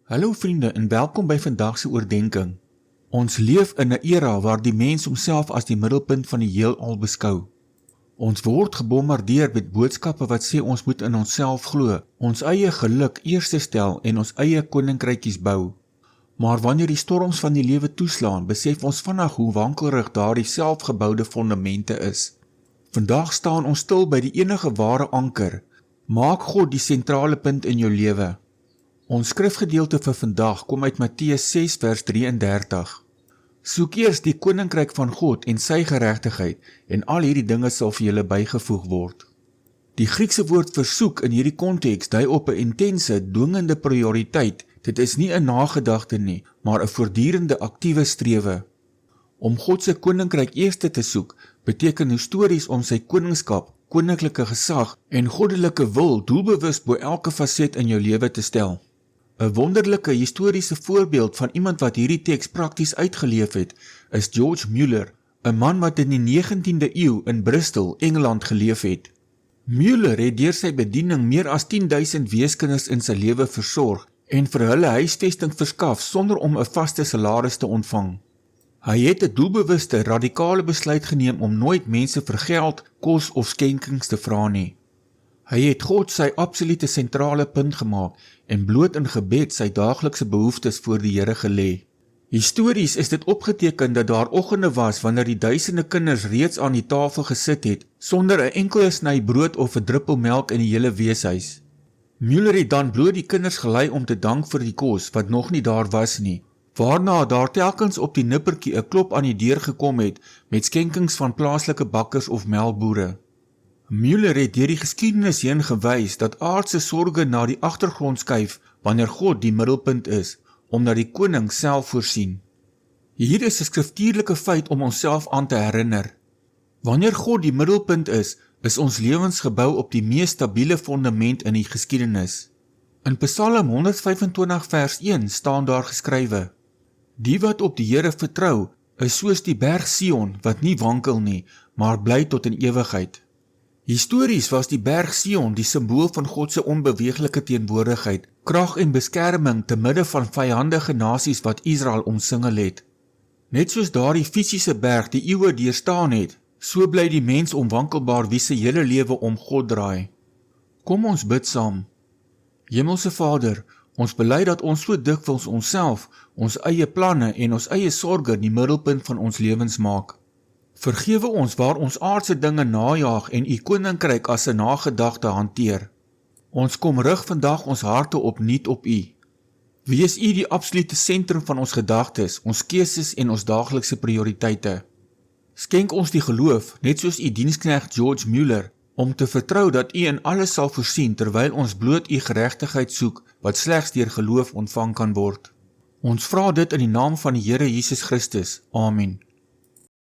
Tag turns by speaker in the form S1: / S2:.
S1: Hallo vriende en welkom by vandag se oordeenking. Ons leef in 'n era waar die mens homself as die middelpunt van die heelal beskou. Ons word gebombardeer met boodskappe wat sê ons moet in onsself glo, ons eie geluk eerste stel en ons eie koninkrykies bou. Maar wanneer die storms van die lewe toeslaan, besef ons vinnig hoe wankelrig daardie selfgeboude fondamente is. Vandag staan ons stil by die enige ware anker. Maak God die sentrale punt in jou lewe. Ons skrifgedeelte vir vandag kom uit Matteus 6 vers 33. Soek eers die koninkryk van God en sy geregtigheid en al hierdie dinge sal vir julle bygevoeg word. Die Griekse woord vir soek in hierdie konteks dui op 'n intense, dwingende prioriteit. Dit is nie 'n nagedagte nie, maar 'n voortdurende aktiewe strewe. Om God se koninkryk eerste te soek, beteken histories om sy koningskap, koninklike gesag en goddelike wil doelbewus bo elke faset in jou lewe te stel. 'n wonderlike historiese voorbeeld van iemand wat hierdie teks prakties uitgeleef het, is George Mueller, 'n man wat in die 19de eeu in Bristol, Engeland geleef het. Mueller het deur sy bediening meer as 10.000 weeskinders in sy lewe versorg en vir hulle huisvesting verskaf sonder om 'n vaste salaris te ontvang. Hy het 'n doelbewuste, radikale besluit geneem om nooit mense vir geld, kos of skenkings te vra nie. Hy het God sy absolute sentrale punt gemaak en bloot in gebed sy daaglikse behoeftes voor die Here gelê. Histories is dit opgeteken dat daar oggende was wanneer die duisende kinders reeds aan die tafel gesit het, sonder 'n enkele sny brood of 'n druppel melk in die hele weeshuis. Mueller het dan bloot die kinders gelei om te dank vir die kos wat nog nie daar was nie, waarna daar telkens op die nippertjie 'n klop aan die deur gekom het met skenkings van plaaslike bakkers of melkboere. Mueller het deur die geskiedenis heen gewys dat aardse sorge na die agtergrond skuif wanneer God die middelpunt is, omdat die koning self voorsien. Hier is 'n skriftuurlike feit om onsself aan te herinner. Wanneer God die middelpunt is ons lewens gebou op die mees stabiele fondament in die geskiedenis. In Psalm 125 vers 1 staan daar geskrywe: Die wat op die Here vertrou, is soos die berg Sion wat nie wankel nie, maar bly tot in ewigheid. Histories was die berg Sion die simbool van God se onbeweeglike teenwoordigheid, krag en beskerming te midde van vyandige nasies wat Israel omsingel het. Net soos daardie fisiese berg die eeue deurstaan het, so bly die mens onwankelbaar wie se hele lewe om God draai. Kom ons bid saam. Hemelse Vader, ons bely dat ons so dikwels onsself, ons eie planne en ons eie sorge die middelpunt van ons lewens maak. Vergewe ons waar ons aardse dinge najaag en u koninkryk as 'n nagedagte hanteer. Ons kom rig vandag ons harte opnuut op u. Wees u die absolute sentrum van ons gedagtes, ons keuses en ons daaglikse prioriteite. Skenk ons die geloof, net soos u diensknegt George Mueller, om te vertrou dat u in alles sal voorsien terwyl ons bloot u geregtigheid soek, wat slegs deur geloof ontvang kan word. Ons vra dit in die naam van die Here Jesus Christus. Amen.